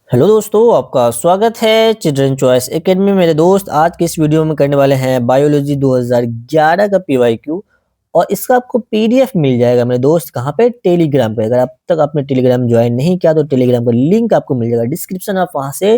Hello दोस्तों, आपका स्वागत है चिल्ड्रन चॉइस एकेडमी। मेरे दोस्त, आज के इस वीडियो में करने वाले हैं बायोलॉजी 2011 का पीवाईक्यू और इसका आपको पीडीएफ मिल जाएगा मेरे दोस्त। कहाँ पे? टेलीग्राम पे। अगर अब तक आपने टेलीग्राम ज्वाइन नहीं किया तो टेलीग्राम का लिंक आपको मिल जाएगा डिस्क्रिप्शन, आप वहां से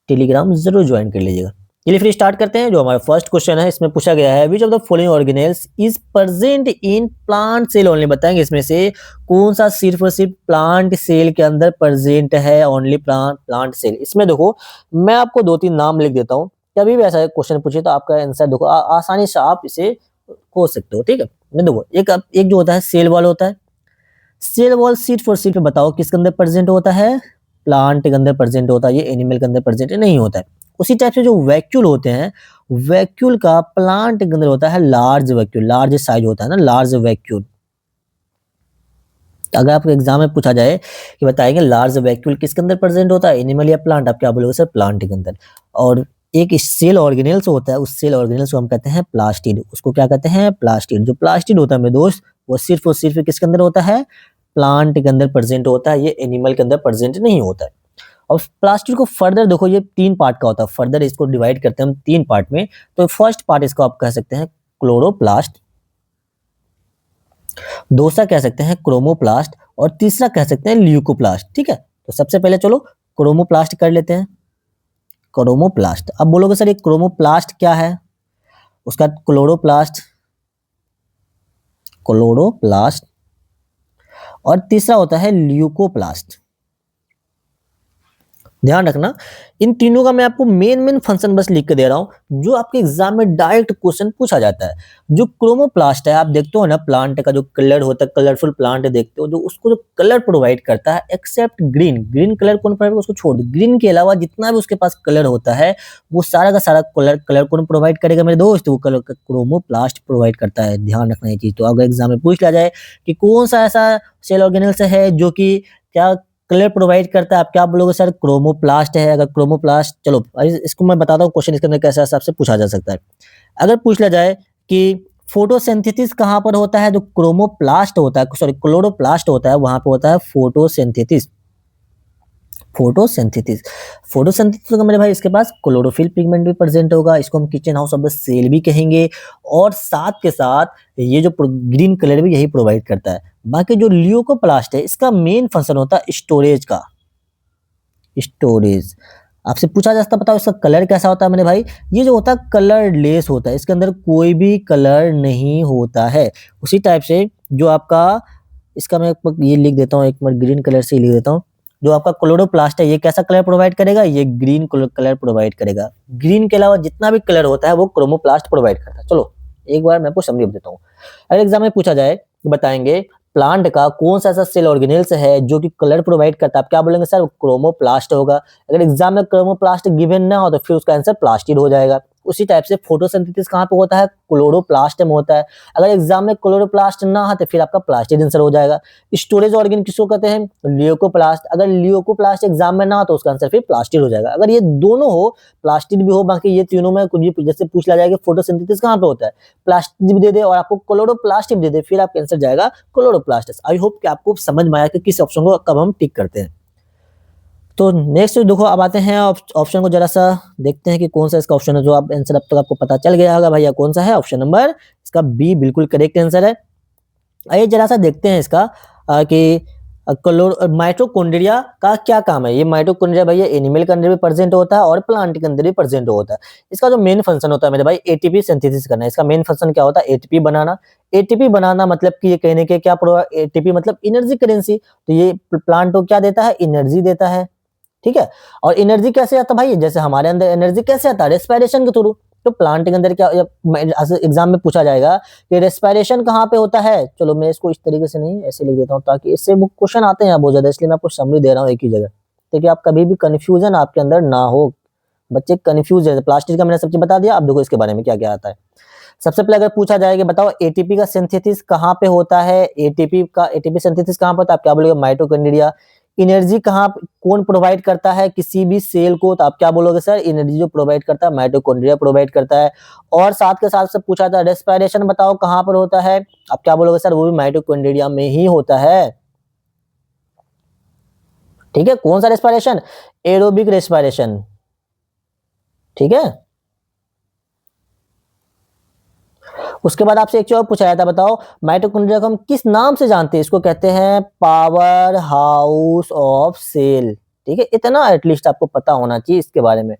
टेलीग्राम जरूर ज्वाइन कर लीजिएगा। चलिए फिर स्टार्ट करते हैं। जो हमारा फर्स्ट क्वेश्चन है, इसमें पूछा गया है which of the following organelles is present in plant cell only. बताएंगे इसमें से कौन सा सिर्फ और सिर्फ प्लांट सेल के अंदर प्रेजेंट है, ओनली प्लांट सेल। इसमें देखो, मैं आपको दो तीन नाम लिख देता हूँ, कभी भी ऐसा क्वेश्चन पूछे तो आपका आंसर देखो आसानी से आप इसे खोज सकते हो। ठीक है, मैं देखो एक जो होता है सेल वॉल होता है। सेल वॉल सिर्फ और सिर्फ बताओ किसके अंदर प्रेजेंट होता है? प्लांट के अंदर प्रेजेंट होता है, ये एनिमल के अंदर प्रेजेंट नहीं होता है। उसी टाइप से जो वैक्यूल होते हैं, वैक्यूल का प्लांट के अंदर होता है लार्ज वैक्यूल, लार्ज साइज होता है ना, लार्ज वैक्यूल। अगर आपको एग्जाम में पूछा जाए कि बताएंगे लार्ज वैक्यूल किसके अंदर प्रेजेंट होता है, एनिमल या प्लांट, आप क्या बोलोगे? सर प्लांट के अंदर। और एक सेल ऑर्गेनेल्स होता है, उस सेल ऑर्गेनेल्स को हम कहते हैं प्लास्टिड। उसको क्या कहते हैं? प्लास्टिड। जो प्लास्टिड होता है मेरे दोस्त, वो सिर्फ और सिर्फ किसके अंदर होता है? प्लांट के अंदर प्रेजेंट होता है, ये एनिमल के अंदर प्रेजेंट नहीं होता है। और प्लास्टिड को फर्दर देखो, ये तीन पार्ट का होता है। फर्दर इसको डिवाइड करते हैं हम तीन पार्ट में। तो फर्स्ट पार्ट इसको आप कह सकते हैं क्लोरोप्लास्ट, दूसरा कह सकते हैं क्रोमोप्लास्ट और तीसरा कह सकते हैं ल्यूकोप्लास्ट। ठीक है, तो सबसे पहले चलो क्रोमोप्लास्ट कर लेते हैं। क्रोमोप्लास्ट, अब बोलोगे सर ये क्रोमोप्लास्ट क्या है? उसका क्लोरोप्लास्ट, क्लोरोप्लास्ट और तीसरा होता है ल्यूकोप्लास्ट। ध्यान रखना, इन तीनों का मैं आपको मेन फंक्शन बस लिख के दे रहा हूं, जो आपके एग्जाम में डायरेक्ट क्वेश्चन पूछा जाता है। जो क्रोमोप्लास्ट है, आप देखते हो ना प्लांट का जो कलर होता है, कलरफुल प्लांट देखते हो, जो उसको जो कलर प्रोवाइड करता है, एक्सेप्ट ग्रीन। ग्रीन कलर कौन प्रोवाइड? उसको छोड़ दो, ग्रीन के अलावा जितना भी उसके पास कलर होता है, वो सारा का सारा कलर कलर कौन प्रोवाइड करेगा मेरे दोस्त? वो कलर क्रोमोप्लास्ट प्रोवाइड करता है। ध्यान रखना ये चीज। तो अगर एग्जाम में पूछ लिया जाए कि कौन सा ऐसा सेल ऑर्गेनेल्स है जो कि क्या कलर प्रोवाइड करता है, आप क्या बोलोगे? सर क्रोमोप्लास्ट है। अगर क्रोमोप्लास्ट, चलो इसको मैं बताता हूँ क्वेश्चन इसके अंदर कैसे हिसाब से पूछा जा सकता है। अगर पूछ लिया जाए कि फोटोसिंथेसिस कहाँ पर होता है, जो क्रोमोप्लास्ट होता है, सॉरी क्लोरोप्लास्ट होता है, वहां पे होता है फोटोसिंथेसिस। फोटोसिंथेसिस, फोटोसिंथेसिस होगा मेरे भाई, इसके पास क्लोरोफिल पिगमेंट भी प्रेजेंट होगा। इसको हम kitchen house of the cell भी कहेंगे। और साथ के साथ ये जो ग्रीन कलर भी यही प्रोवाइड करता है। बाकी जो ल्यूकोप्लास्ट है, इसका मेन फंक्शन होता है स्टोरेज का, स्टोरेज। आपसे पूछा जाता है बताओ इसका कलर कैसा होता है मेरे भाई? ये जो होता है कलरलेस होता है, इसके अंदर कोई भी कलर नहीं होता है। उसी टाइप से जो आपका, इसका मैं ये लिख देता हूँ, एक मिनट ग्रीन कलर से ही लिख देता हूँ। जो आपका क्लोरोप्लास्ट है, ये कैसा कलर प्रोवाइड करेगा? ये ग्रीन कलर प्रोवाइड करेगा। ग्रीन के अलावा जितना भी कलर होता है वो क्रोमोप्लास्ट प्रोवाइड करता है। चलो एक बार मैं आपको समझा देता हूँ। अगर एग्जाम में पूछा जाए, बताएंगे प्लांट का कौन सा ऐसा सेल ऑर्गेनेल्स है जो कि कलर प्रोवाइड करता है, आप क्या बोलेंगे? सर क्रोमोप्लास्ट होगा। अगर एग्जाम में क्रोमोप्लास्ट गिवन ना हो तो फिर उसका आंसर प्लास्टिड हो जाएगा। उसी टाइप से फोटोसिंथेसिस कहाँ पे होता है? क्लोरोप्लास्ट में होता है। अगर एग्जाम में क्लोरोप्लास्ट ना हो तो फिर आपका प्लास्टिड आंसर हो जाएगा। स्टोरेज ऑर्गेन किसको कहते हैं? ल्यूकोप्लास्ट। अगर ल्यूकोप्लास्ट एग्जाम में ना हो तो उसका आंसर फिर प्लास्टिड हो जाएगा। अगर ये दोनों हो, प्लास्टिड भी हो, बाकी ये तीनों में कुछ भी, जैसे पूछ लिया जाएगा फोटोसिंथेसिस कहाँ पे होता है, प्लास्टिड भी दे दे और आपको क्लोरोप्लास्ट भी दे दे, फिर आपका आंसर जाएगा क्लोरोप्लास्ट। आई होप कि आपको समझ में आया कि किस ऑप्शन को कब हम टिक करते हैं। तो नेक्स्ट देखो, अब आते हैं ऑप्शन को जरा सा देखते हैं कि कौन सा इसका ऑप्शन है जो आप आंसर अब तक आपको पता चल गया होगा भैया कौन सा है। ऑप्शन नंबर इसका बी बिल्कुल करेक्ट आंसर है। आइए जरा सा देखते हैं इसका कि माइटोकॉन्ड्रिया का क्या काम है। ये माइटोकॉन्ड्रिया भैया एनिमल के अंदर भी प्रेजेंट होता है और प्लांट के अंदर भी प्रेजेंट होता है। इसका जो मेन फंक्शन होता है मेरे भाई, एटीपी सिंथेसिस करना है। इसका मेन फंक्शन क्या होता है? एटीपी बनाना। एटीपी बनाना मतलब कि ये कहने के क्या, एटीपी मतलब एनर्जी करेंसी। तो ये प्लांट को क्या देता है? एनर्जी देता है। ठीक है, और एनर्जी कैसे आता है भाई? जैसे हमारे अंदर एनर्जी कैसे आता है? रेस्पिरेशन के थ्रू। तो प्लांट के अंदर क्या, एग्जाम में पूछा जाएगा कि रेस्पिरेशन कहाँ पे होता है, चलो मैं इसको इस तरीके से नहीं ऐसे लिख देता हूँ ताकि इससे वो क्वेश्चन आते हैं बहुत ज्यादा, इसलिए मैं आपको समरी दे रहा हूँ एक ही जगह, ताकि आप कभी भी कंफ्यूजन आपके अंदर ना हो। बच्चे कंफ्यूज है। प्लास्टिक का मैंने सब चीज बता दिया, अब देखो इसके बारे में क्या क्या आता है। सबसे पहले अगर पूछा जाए कि बताओ एटीपी का सिंथेसिस कहाँ पे होता है, एटीपी सिंथेसिस कहाँ पे होता है, आप क्या बोलोगे? माइटोकॉन्ड्रिया। एनर्जी कहाँ, कौन प्रोवाइड करता है किसी भी सेल को, तो आप क्या बोलोगे? सर एनर्जी जो प्रोवाइड करता है माइटोकॉन्ड्रिया प्रोवाइड करता है। और साथ के साथ से पूछा था रेस्पिरेशन बताओ कहाँ पर होता है, आप क्या बोलोगे? सर वो भी माइटोकॉन्ड्रिया में ही होता है। ठीक है, कौन सा रेस्पिरेशन? Aerobic respiration. ठीक है, उसके बाद आपसे एक चीज और पूछा जाता है, बताओ माइटोकॉन्ड्रिया को हम किस नाम से जानते हैं? इसको कहते हैं पावर हाउस ऑफ सेल। ठीक है, इतना एटलीस्ट आपको पता होना चाहिए इसके बारे में।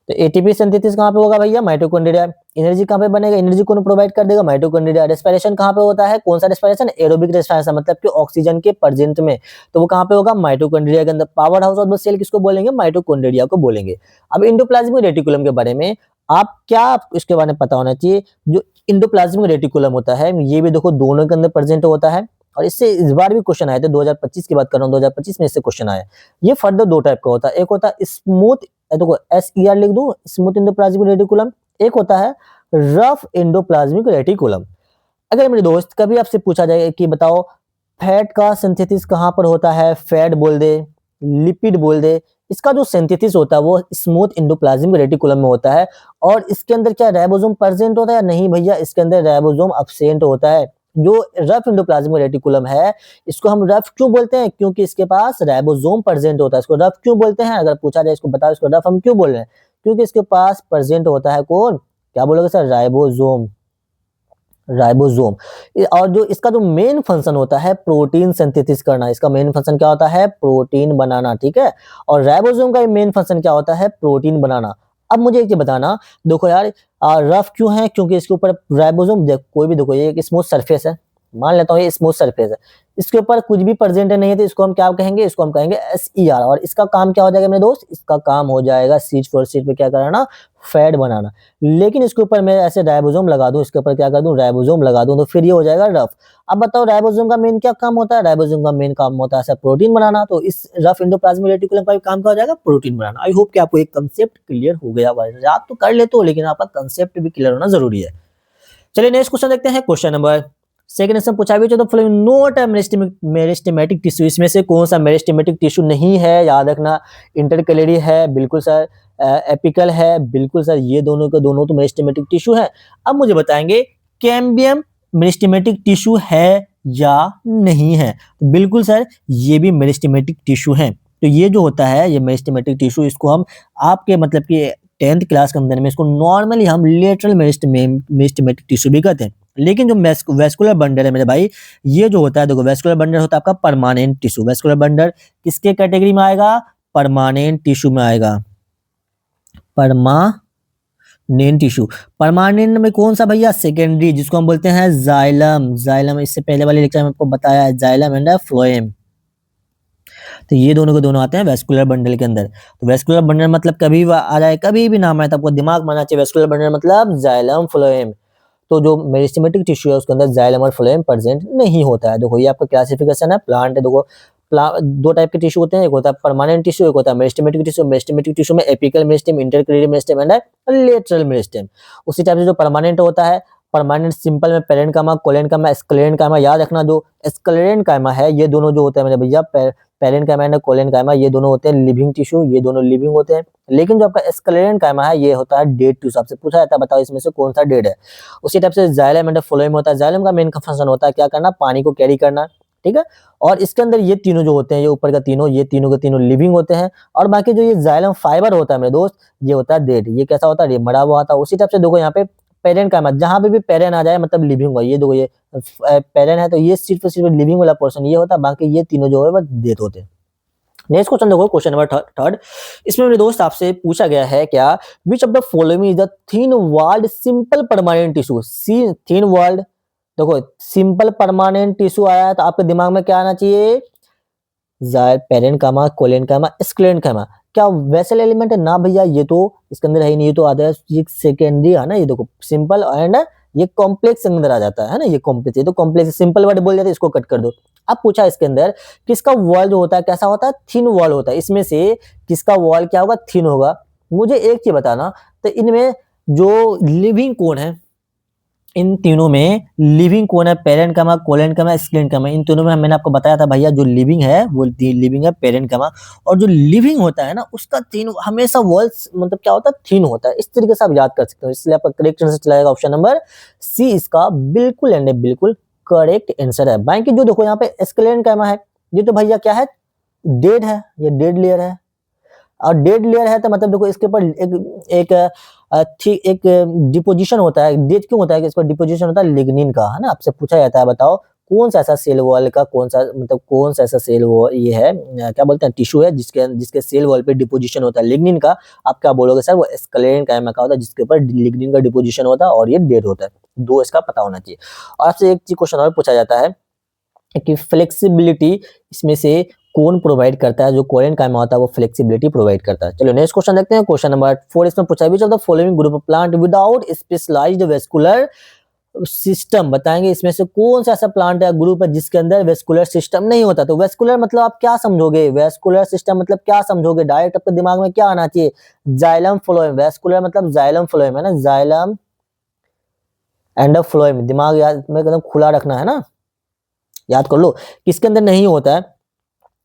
तो एटीपी सिंथेसिस कहाँ पे होगा भैया? माइटोकॉन्ड्रिया। एनर्जी कहाँ पे बनेगा? एनर्जी कौन प्रोवाइड कर देगा? माइटोकॉन्ड्रिया। रेस्पिरेशन कहाँ पे होता है? कौन सा रेस्पिरेशन? एरोबिक रेस्पिरेशन, मतलब कि ऑक्सीजन के प्रेजेंट में, तो वो कहाँ पे होगा? माइटोकॉन्ड्रिया के अंदर। Power house of the cell किसको बोलेंगे? माइटोकॉन्ड्रिया को बोलेंगे। अब एंडोप्लाज्मिक रेटिकुलम के बारे में आप क्या इसके बारे में पता होना चाहिए? जो एंडोप्लाज्मिक रेटिकुलम होता है, ये भी देखो दोनों के अंदर प्रेजेंट होता है, और इससे इस बार भी क्वेश्चन आए थे, 2025 की बात कर रहा हूँ, 2025 में इससे क्वेश्चन आया। ये फर्दर दो टाइप का होता है, एक होता है स्मूथ, देखो SER लिख दूं, स्मूथ एंडोप्लाज्मिक रेटिकुलम, एक होता है रफ एंडोप्लाज्मिक रेटिकुलम। अगर मेरे दोस्त कभी आपसे पूछा जाए कि बताओ फैट का सिंथेसिस कहाँ पर होता है? फैट बोल दे, लिपिड बोल दे, इसका जो सिंथेसिस होता है वो स्मूथ एंडोप्लाज्मिक रेटिकुलम में होता है। और इसके अंदर क्या राइबोसोम प्रेजेंट होता है? नहीं भैया, इसके अंदर राइबोसोम एब्सेंट होता है। जो रफ एंडोप्लाज्मिक रेटिकुलम है, इसको हम रफ क्यों बोलते हैं? क्योंकि इसके पास राइबोसोम प्रेजेंट होता है। इसको रफ क्यों बोलते हैं? अगर पूछा जाए इसको बताओ, इसको रफ हम क्यों बोल रहे हैं? क्योंकि इसके पास प्रेजेंट होता है कौन? क्या बोलोगे सर? राइबोसोम। राइबोसोम। और जो इसका जो मेन फंक्शन होता है प्रोटीन सिंथेसिस करना, इसका मेन फंक्शन क्या होता है? प्रोटीन बनाना। ठीक है, और राइबोसोम का मेन फंक्शन क्या होता है? प्रोटीन बनाना। अब मुझे एक चीज बताना, देखो यार रफ क्यों है? क्योंकि इसके ऊपर राइबोसोम कोई भी, देखो ये एक स्मूथ सरफेस है, मान लेता हूँ ये स्मूथ सरफेस है, इसके ऊपर कुछ भी प्रेजेंट नहीं है, तो इसको हम क्या कहेंगे? इसको हम कहेंगे SER। और इसका काम क्या हो जाएगा मेरे दोस्त? इसका काम हो जाएगा सीट फॉर सीट पे क्या कराना? फैट बनाना। लेकिन इसके ऊपर मैं ऐसे राइबोसोम लगा दूं, इसके ऊपर क्या कर दूं? राइबोसोम लगा दूं, तो फिर ये हो जाएगा रफ। अब बताओ राइबोसोम का मेन क्या काम होता है? राइबोसोम का मेन काम होता है सर प्रोटीन बनाना, तो इस रफ एंडोप्लाज्मिक रेटिकुलम का भी काम क्या हो जाएगा? Protein banana. आई होप कि आपको एक कंसेप्ट क्लियर हो गया होगा। याद तो कर लेते हो, लेकिन आपका कंसेप्ट भी क्लियर होना जरूरी है। चलिए नेक्स्ट क्वेश्चन देखते हैं, क्वेश्चन नंबर सेकंड क्वेश्चन पूछा भी तो फॉलोइंग नोट मेरिस्टेमेटिक टिश्यू, इसमें से कौन सा मेरिस्टेमेटिक टिश्यू नहीं है? याद रखना, इंटरकैलरी है बिल्कुल सर, एपिकल है बिल्कुल सर, ये दोनों के दोनों तो मेरिस्टेमेटिक टिश्यू है। अब मुझे बताएंगे कैम्बियम मेरिस्टेमेटिक टिश्यू है या नहीं है? बिल्कुल सर, ये भी मेरिस्टेमेटिक टिश्यू है। तो ये जो होता है, ये मेरिस्टेमेटिक टिश्यू, इसको हम आपके मतलब कि 10th क्लास के अंदर में इसको नॉर्मली हम लेटरल मेरिस्टेमेटिक टिश्यू भी कहते हैं। लेकिन जो वेस्कुलर बंडल है मेरे भाई, ये जो होता है, देखो वेस्कुलर बंडल होता है आपका परमानेंट टिश्यू। वेस्कुलर बंडल किसके कैटेगरी में आएगा? परमानेंट टिश्यू में आएगा। Permanent tissue. परमानेंट में कौन सा भैया? सेकेंडरी, जिसको हम बोलते हैं जाइलम। जाइलम इससे पहले वाले लेक्चर में आपको बताया है, जाइलम एंड फ्लोएम। तो ये दोनों के दोनों आते हैं वेस्कुलर बंडल के अंदर। तो वेस्कुलर बंडल मतलब कभी भी आ जाए, कभी भी नाम आए तो आपको दिमाग में आना चाहिए वेस्कुलर बंडल मतलब जाइलम फ्लोएम। तो जो मेरिस्टेमेटिक टिश्यू है उसके अंदर जाइलम और फ्लोएम प्रेजेंट नहीं होता है। देखो ये आपका क्लासिफिकेशन है, प्लांट है। देखो दो टाइप के टिश्यू होते हैं, एक होता है परमानेंट टिश्यू, एक होता है मेरिस्टेमेटिक टिश्यू। मेरिस्टेमेटिक टिश्यू में apical meristem, intercalary meristem and lateral meristem. उसी टाइप से जो परमानेंट होता है, परमानेंट सिंपल में पेरेन्काइमा, कोलेनकाइमा, स्क्लेरेन्काइमा। याद रखना, जो स्क्लेरेन्काइमा है, ये दोनों जो होते हैं मेरे भैया, पेरेन्काइमा एंड कोलेनकाइमा, ये दोनों होते हैं लिविंग टिश्यू, ये दोनों लिविंग होते हैं। लेकिन जो आपका स्क्लेरेन्काइमा है, ये होता है डेड टिश्यू। आपसे पूछा जाता है बताओ इसमें से कौन सा डेड है? उसी टाइप से जाइलम एंड फ्लोएम होता है। जाइलम का मेन फंक्शन होता है क्या करना? पानी को कैरी करना। ठीक है, और इसके अंदर ये तीनों जो होते हैं, ये ऊपर का तीनों, ये तीनों के तीनों लिविंग होते हैं। और बाकी जो ये जाइलम फाइबर होता है मेरे दोस्त, ये होता है डेड। ये कैसा होता है? ये मरा हुआ आता है। उसी टाइप से देखो यहाँ पे पेरेन्काइमा, जहां पे भी पेरेन आ जाए मतलब लिविंग हुआ। ये देखो ये पेरेन है, तो ये सिर्फ लिविंग वाला पोर्शन ये होता है, बाकी ये तीनों जो है वो डेड होते हैं। नेक्स्ट क्वेश्चन देखो, क्वेश्चन नंबर थर्ड। इसमें मेरे दोस्त आपसे पूछा गया है क्या? Which of the following is the thin walled simple permanent tissue? See thin walled, देखो सिंपल परमानेंट टिश्यू आया है तो आपके दिमाग में क्या आना चाहिए? Parenchyma, collenchyma, sclerenchyma. क्या वेसल एलिमेंट है? ना भैया, ये तो इसके अंदर है ही नहीं, ये तो आता है, ये सेकेंडरी है ना। ये देखो सिंपल एंड ये कॉम्प्लेक्स के अंदर आ जाता है ना, ये कॉम्प्लेक्स, ये तो कॉम्प्लेक्स, सिंपल वर्ड बोल जाते हैं, इसको कट कर दो। अब पूछा इसके अंदर किसका वॉल जो होता है कैसा होता है? थिन वॉल होता है। इसमें से किसका वॉल क्या होगा? थिन होगा। मुझे एक चीज बताना, तो इनमें जो लिविंग कौन है? इन तीनों में लिविंग कौन है? Parenchyma, collenchyma, sclerenchyma. इन तीनों में मैंने आपको बताया था भैया, जो लिविंग है वो लिविंग है पेरेन्काइमा। और जो लिविंग होता है ना, उसका थिन हमेशा वॉल्स मतलब क्या होता है? थिन होता है। इस तरीके से आप याद कर सकते हो, इसलिए आपका करेक्ट आंसर चला जाएगा ऑप्शन नंबर सी, इसका बिल्कुल एंड बिल्कुल करेक्ट आंसर है। बाकी जो देखो यहाँ पे स्क्लेरेन्काइमा है, ये तो भैया क्या है? डेड है, ये डेड लेयर है। और डेड लेयर है तो मतलब देखो इसके ऊपर एक एक डिपोजिशन होता है। डेड क्यों होता है कि इस पर डिपोजिशन होता है लिग्निन का, है ना। आपसे पूछा जाता है बताओ कौन सा ऐसा सेल वॉल का कौन सा मतलब कौन सा ऐसा सेल वॉल ये है क्या बोलते हैं टिश्यू है जिसके जिसके सेल वॉल पे डिपोजिशन होता है लिग्निन का। आप क्या बोलोगे सर? वो स्क्लेरन कायमा का होता है जिसके ऊपर लिग्निन का डिपोजिशन होता है और ये डेड होता है। दो इसका पता होना चाहिए। और आपसे एक क्वेश्चन और पूछा जाता है कि फ्लेक्सिबिलिटी इसमें से कौन प्रोवाइड करता है? जो कोलन कायमा होता है वो फ्लेक्सिबिलिटी प्रोवाइड करता है। चलो नेक्स्ट क्वेश्चन देखते हैं। क्वेश्चन नंबर 4 इसमें पूछा है, which of the following group of plant without specialized vascular system, बताएंगे इसमें से कौन सा ऐसा प्लांट या ग्रुप है जिसके अंदर वेस्कुलर सिस्टम नहीं होता। तो वेस्कुलर मतलब आप क्या समझोगे? वेस्कुलर सिस्टम मतलब क्या समझोगे? डायरेक्ट आपके दिमाग में क्या आना चाहिए? Xylem phloem. वेस्कुलर मतलब जाइलम फ्लोएम, है ना। जाइलम एंड फ्लोएम, दिमाग याद में एकदम खुला रखना है ना, याद कर लो। किसके अंदर नहीं होता है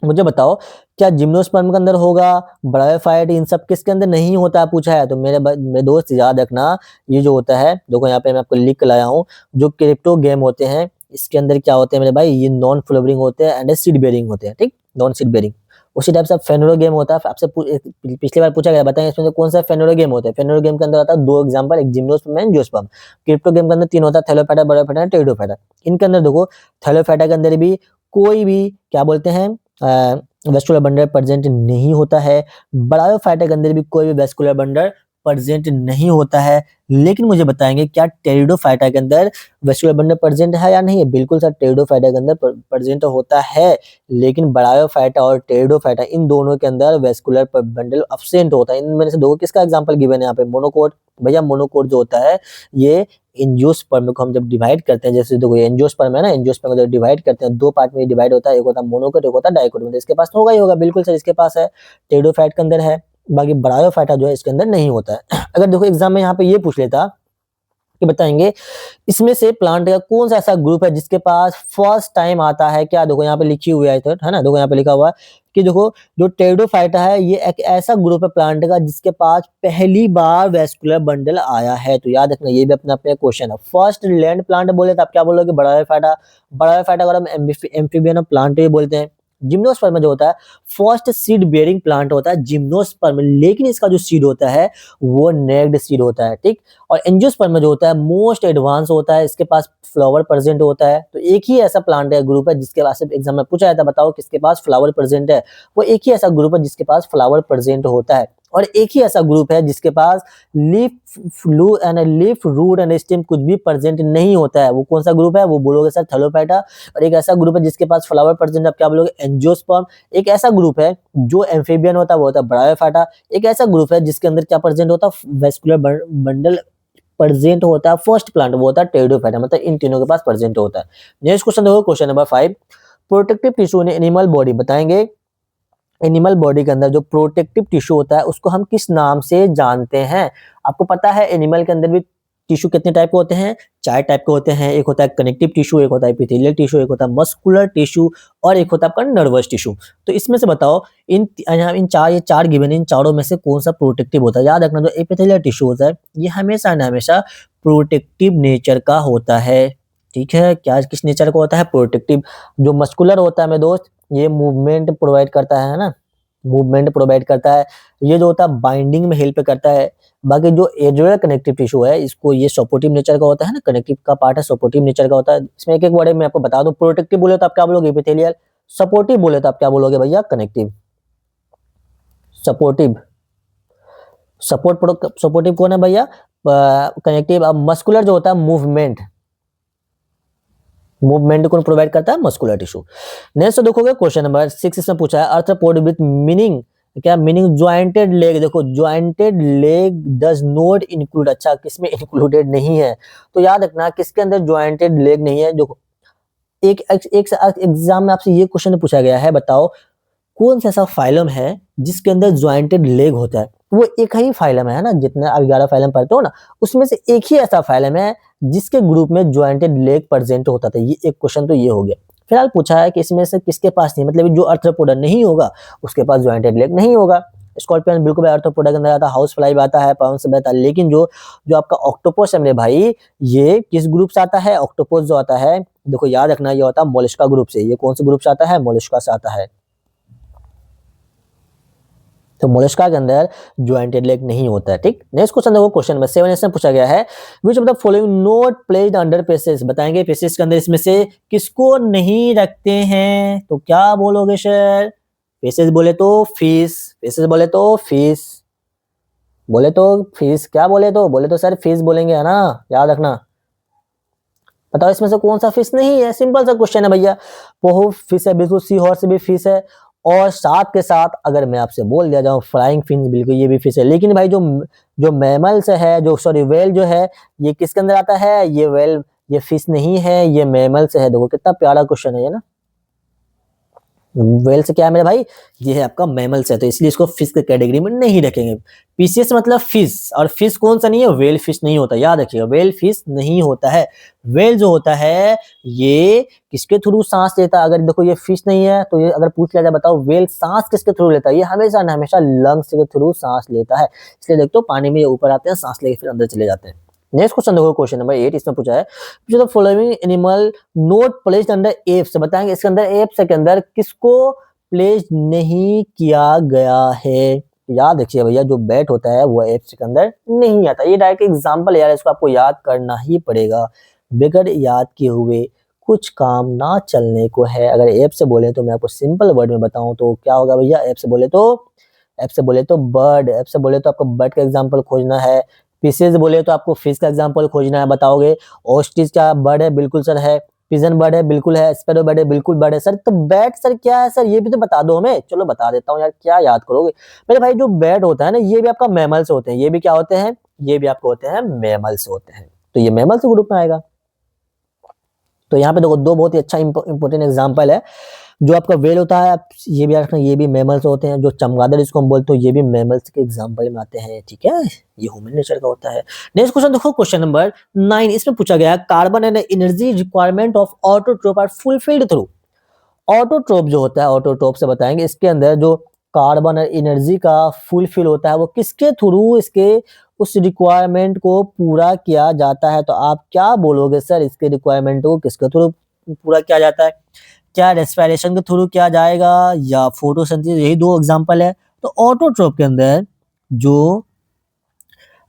मुझे बताओ? क्या जिम्नोस्पर्म के अंदर होगा? ब्रायोफाइट, इन सब किसके अंदर नहीं होता है पूछा है। तो मेरे दोस्त याद रखना, ये जो होता है देखो यहाँ पे मैं आपको लिख के लाया हूँ, जो क्रिप्टोगेम होते हैं इसके अंदर क्या होते हैं मेरे भाई? ये नॉन फ्लोवरिंग होते हैं एंड सीड बेरिंग होते हैं, ठीक, नॉन सीड बेरिंग। उसी टाइप से फेनोरोगेम होता है। आपसे पिछली बार पूछा गया, बताएं इसमें से कौन सा फेनोरोगेम होता है। फेनोरोगेम के अंदर आता है दो एग्जांपल, एक जिम्नोस्पर्म एंड जियोस्पर्म। क्रिप्टोगेम के अंदर तीन होता है, थैलोफाइटा, ब्रायोफाइटा, टेरिडोफाइटा। इनके अंदर देखो थैलोफाइटा के अंदर भी कोई भी क्या बोलते हैं वेस्कुलर बंडल प्रेजेंट नहीं होता है। ब्रायोफाइटा के अंदर भी कोई भी वेस्कुलर बंडल प्रेजेंट नहीं होता है। लेकिन मुझे बताएंगे क्या टेरिडोफाइटा के अंदर वेस्कुलर बंडल प्रेजेंट है या नहीं है? बिल्कुल सर, टेरिडोफाइटा के अंदर प्रेजेंट होता है। लेकिन ब्रायोफाइटा और टेरिडोफाइटा इन दोनों के अंदर वेस्कुलर बंडल अब्सेंट होता है। इनमें से दो किसका एग्जांपल गिवन है यहाँ पे? मोनोकोट। भैया मोनोकोट जो होता है ये एंजियोस्पर्म को हम जब डिवाइड करते हैं, जैसे देखो एंजियोस्पर्म है ना, एंजियोस्पर्म को जब डिवाइड करते हैं दो पार्ट में डिवाइड होता है, एक होता है मोनोकोट, एक होता है डाइकोट। मतलब इसके पास तो होगा ही होगा, बिल्कुल सर इसके पास है, टेरिडोफाइट के अंदर है। बाकी ब्रायोफाइटा जो है इसके अंदर नहीं होता है। अगर देखो एग्जाम में यहाँ पे ये पूछ लेता कि बताएंगे इसमें से प्लांट का कौन सा ऐसा ग्रुप है जिसके पास फर्स्ट टाइम आता है, क्या देखो यहाँ पे लिखी हुई है ना, देखो यहाँ पे लिखा हुआ है कि देखो जो टेरिडोफाइटा है ये एक ऐसा ग्रुप है प्लांट का जिसके पास पहली बार वेस्कुलर बंडल आया है। तो याद रखना ये भी अपना अपना क्वेश्चन है। फर्स्ट लैंड प्लांट बोले तो आप क्या बोलोगे? ब्रायोफाइटा। ब्रायोफाइटा को हम एम्फीबियन प्लांट भी बोलते हैं। जिम्नोस्पर्म जो होता है फर्स्ट सीड बेयरिंग प्लांट होता है जिम्नोस्पर्म, लेकिन इसका जो सीड होता है वो नेक्ड सीड होता है, ठीक। और एंजियोस्पर्म जो होता है मोस्ट एडवांस होता है, इसके पास फ्लावर प्रेजेंट होता है। तो एक ही ऐसा प्लांट है ग्रुप है जिसके पास एग्जाम में पूछा जाता है बताओ किसके पास फ्लावर प्रेजेंट है। वो एक ही ऐसा ग्रुप है जिसके पास फ्लावर प्रेजेंट होता है। और एक ही ऐसा ग्रुप है जिसके पास लीफ रूट एंड स्टेम कुछ भी प्रेजेंट नहीं होता है। वो कौन सा ग्रुप है? वो बोलोगे सर थैलोफाइटा। और एक ऐसा ग्रुप है जिसके पास फ्लावर प्रेजेंट, आप क्या बोलोगे? एंजियोस्पर्म। एक ऐसा ग्रुप है जो एम्फीबियन होता है वो होता है ब्रायोफाइटा। एक ऐसा ग्रुप है जिसके अंदर क्या प्रेजेंट होता है? वेस्कुलर बंडल प्रेजेंट होता है फर्स्ट प्लांट, वो होता है टेरिडोफाइटा। मतलब इन तीनों के पास प्रेजेंट होता है। नेक्स्ट क्वेश्चन देखो, question number 5, protective tissue in animal body, बताएंगे एनिमल बॉडी के अंदर जो प्रोटेक्टिव टिश्यू होता है उसको हम किस नाम से जानते हैं? आपको पता है एनिमल के अंदर भी टिश्यू कितने टाइप के होते हैं? 4 टाइप के होते हैं। एक होता है कनेक्टिव टिश्यू, एक होता है एपिथेलियल टिश्यू, एक होता है मस्कुलर टिश्यू और एक होता है आपका नर्वस टिश्यू। तो इसमें से बताओ इन चार गिवन, इन चारों में से कौन सा प्रोटेक्टिव होता है? याद रखना जो एपिथेलियल टिश्यू होता है ये हमेशा ना हमेशा प्रोटेक्टिव नेचर का होता है, ठीक है। क्या किस नेचर का होता है? प्रोटेक्टिव। जो मस्कुलर होता है मेरे दोस्त ये मूवमेंट प्रोवाइड करता है ना, मूवमेंट प्रोवाइड करता है। ये जो होता है बाइंडिंग में हेल्प करता है। बाकी जो एड्रियल कनेक्टिव टिश्यू है इसको ये सपोर्टिव नेचर का होता है ना, कनेक्टिव का पार्ट है, सपोर्टिव नेचर का होता है। इसमें एक एक वर्ड मैं आपको बता दूं, प्रोटेक्टिव बोले तो आप क्या बोलोगे? एपिथेलियल। सपोर्टिव बोले तो आप क्या बोलोगे भैया? कनेक्टिव। सपोर्टिव, सपोर्टिव कौन है भैया? कनेक्टिव। अब मस्कुलर जो होता है मूवमेंट, मूवमेंट को प्रोवाइड करता है मस्कुलर टिश्यू। नेक्स्ट देखोगे क्वेश्चन नंबर 6 इसमें पूछा है आर्थ्रोपोड विद मीनिंग, क्या मीनिंग? Jointed leg. देखो jointed leg does not include, अच्छा किसमें इंक्लूडेड नहीं है? तो याद रखना किसके अंदर ज्वाइंटेड लेग नहीं है। देखो एक एग्जाम में आपसे ये क्वेश्चन पूछा गया है, बताओ कौन सा ऐसा फाइलम है जिसके अंदर ज्वाइंटेड लेग होता है? वो एक ही फाइलम है ना, जितने आप 11 फाइलम पढ़ते हो ना उसमें से एक ही ऐसा फाइलम है जिसके ग्रुप में ज्वाइंटेड लेग प्रेजेंट होता था। ये एक क्वेश्चन तो ये हो गया। फिलहाल पूछा है कि इसमें से किसके पास नहीं, मतलब जो आर्थ्रोपोडा नहीं होगा उसके पास ज्वाइंटेड लेग नहीं होगा। स्कॉर्पियन बिल्कुल आर्थ्रोपोडा के अंदर आता है, हाउस फ्लाई भी आता है, पाउंस भी आता है। लेकिन जो जो आपका ऑक्टोपस है मेरे भाई ये किस ग्रुप से आता है? ऑक्टोपस जो आता है देखो याद रखना ये होता है मोलस्का ग्रुप से। ये कौन से ग्रुप से आता है? मोलस्का से आता है। तो मोलस्का के अंदर ज्वाइंटेड लेग नहीं होता है, ठीक। नेक्स्ट क्वेश्चन देखो, क्वेश्चन नंबर 7 इसमें पूछा गया है, which of the following not placed under pisces, बताएंगे पेसेस के अंदर इसमें से किसको नहीं रखते हैं, तो क्या बोलोगे सर? पेसेस बोले तो फिश, पेसेस बोले तो फिश, बोले तो फिश, क्या बोले तो सर फिश बोलेंगे, है ना, याद रखना। बताओ इसमें से कौन सा फिश नहीं है, सिंपल सा क्वेश्चन है भैया। पोहो फिश है, बिल्कुल, सी हॉर्स भी फिश है, और साथ के साथ अगर मैं आपसे बोल दिया जाऊं फ्लाइंग फिश, बिल्कुल ये भी फिश है। लेकिन भाई जो जो मैमल्स है, जो सॉरी वेल जो है, ये किसके अंदर आता है? ये वेल, ये फिश नहीं है, ये मैमल्स है। देखो कितना प्यारा क्वेश्चन है ये ना। वेल से क्या है मेरे भाई? ये है आपका मैमल्स है, तो इसलिए इसको फिश के कैटेगरी में नहीं रखेंगे। पीसीएस मतलब फिश, और फिश कौन सा नहीं है? वेल फिश नहीं होता, याद रखिएगा, वेल फिश नहीं होता है। वेल जो होता है ये किसके थ्रू सांस लेता है? अगर देखो ये फिश नहीं है तो ये अगर पूछ लिया जाए बताओ वेल सांस किसके थ्रू लेता है? ये हमेशा ना हमेशा लंग्स के थ्रू सांस लेता है। इसलिए देखो पानी में ये ऊपर आते हैं, सांस लेके फिर अंदर चले जाते हैं। नेक्स्ट क्वेश्चन देखो, क्वेश्चन नंबर 8 इसमें पूछा है, जो the following animal note placed under apps, बताएंगे इसके अंदर एप्स के अंदर किसको प्लेस नहीं किया गया है? याद रखिए भैया, जो बैट होता है वो एप्स के अंदर नहीं आता। ये डायरेक्ट एग्जांपल यार, इसको आपको याद करना ही पड़ेगा, बगैर याद किए हुए कुछ काम ना चलने को है। अगर एप से बोले तो मैं आपको सिंपल वर्ड में बताऊं तो क्या होगा भैया? एप से बोले तो बर्ड, एप से बोले तो आपको बर्ड का एग्जाम्पल खोजना है। फिशेज बोले तो आपको फिश का एग्जांपल खोजना है, बताओगे। ऑस्ट्रिच क्या बर्ड है? बिल्कुल सर है। पिजन बर्ड है? बिल्कुल है। स्पैरो बर्ड है? बिल्कुल बर्ड है सर। तो बैट सर क्या है सर? ये भी तो बता दो हमें। चलो बता देता हूँ यार, क्या याद करोगे मेरे भाई। जो बैट होता है ना, ये भी आपका मैमल्स होते हैं। ये भी क्या होते हैं? ये भी आपको होते हैं मैमल्स होते हैं, तो ये मैमल्स ग्रुप में आएगा। तो यहाँ पे देखो दो बहुत ही अच्छा इंपॉर्टेंट एग्जांपल है। जो आपका वेल होता है, ये भी याद रखना, ये भी मैमल्स होते हैं। जो चमगादड़ इसको हम बोलते हैं, ये भी मैमल्स के एग्जांपल में आते हैं, ठीक है। ये ह्यूमन नेचर का होता है। नेक्स्ट क्वेश्चन देखो, क्वेश्चन नंबर 9 इसमें पूछा गया है, carbon and energy requirement of autotroph are fulfilled through. Autotroph जो होता है, ऑटोट्रोप से बताएंगे इसके अंदर जो कार्बन और एनर्जी का फुलफिल होता है वो किसके थ्रू इसके उस रिक्वायरमेंट को पूरा किया जाता है? तो आप क्या बोलोगे सर? इसके रिक्वायरमेंट को किसके थ्रू पूरा किया जाता है? क्या रेस्पिरेशन के थ्रू किया जाएगा या फोटोसिंथेसिस? यही दो एग्जांपल है। तो ऑटोट्रोप के अंदर जो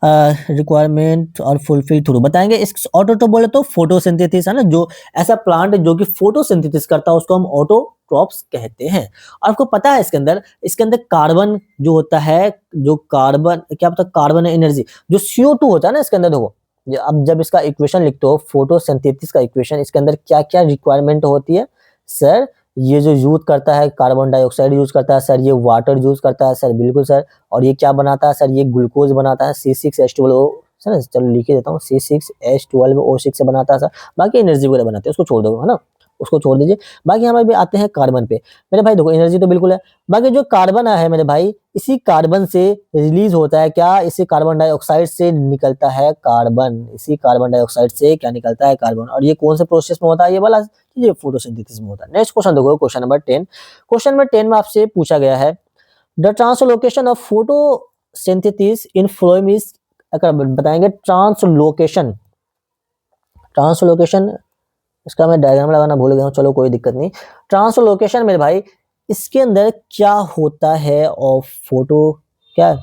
रिक्वायरमेंट और फुलफिल थ्रू बताएंगे। इस ऑटोट्रोप बोले तो फोटोसिंथेसिस है ना, जो ऐसा प्लांट जो कि फोटोसिंथेसिस करता है उसको हम ऑटोट्रोप्स कहते हैं। और आपको पता है इसके अंदर कार्बन जो होता है, जो कार्बन क्या पता, कार्बन एनर्जी जो CO2 होता है ना इसके अंदर, देखो अब जब इसका इक्वेशन लिखते हो फोटोसिंथेसिस का इक्वेशन, इसके अंदर क्या क्या रिक्वायरमेंट होती है सर? ये जो यूज करता है कार्बन डाइऑक्साइड यूज करता है सर, ये वाटर यूज करता है सर, बिल्कुल सर। और ये क्या बनाता है सर? ये ग्लूकोज बनाता है, C6H12O सर, चलो लिख देता हूँ, C6H12O6 से बनाता है सर। बाकी एनर्जी वगैरह बनाते हैं, उसको छोड़ दो, है ना, उसको छोड़ दीजिए। बाकी हमें भी आते हैं कार्बन पे। मेरे भाई देखो एनर्जी तो बिल्कुल है, बाकी जो कार्बन है मेरे भाई, इसी कार्बन से रिलीज होता है क्या? इसी कार्बन डाइऑक्साइड से निकलता है कार्बन, इसी कार्बन डाइऑक्साइड से क्या निकलता है? कार्बन। और ये कौन से प्रोसेस में होता है? ये वाला ये फोटोसिंथेसिस में होता है। नेक्स्ट क्वेश्चन देखो, क्वेश्चन नंबर 10। क्वेश्चन नंबर 10 में आपसे पूछा गया है, the translocation of photosynthesis in phloem is, बताएंगे ट्रांसलोकेशन। ट्रांसलोकेशन इसका मैं डायग्राम लगाना भूल गया हूँ, चलो कोई दिक्कत नहीं। ट्रांसलोकेशन मेरे भाई, इसके अंदर क्या होता है? ऑफ क्या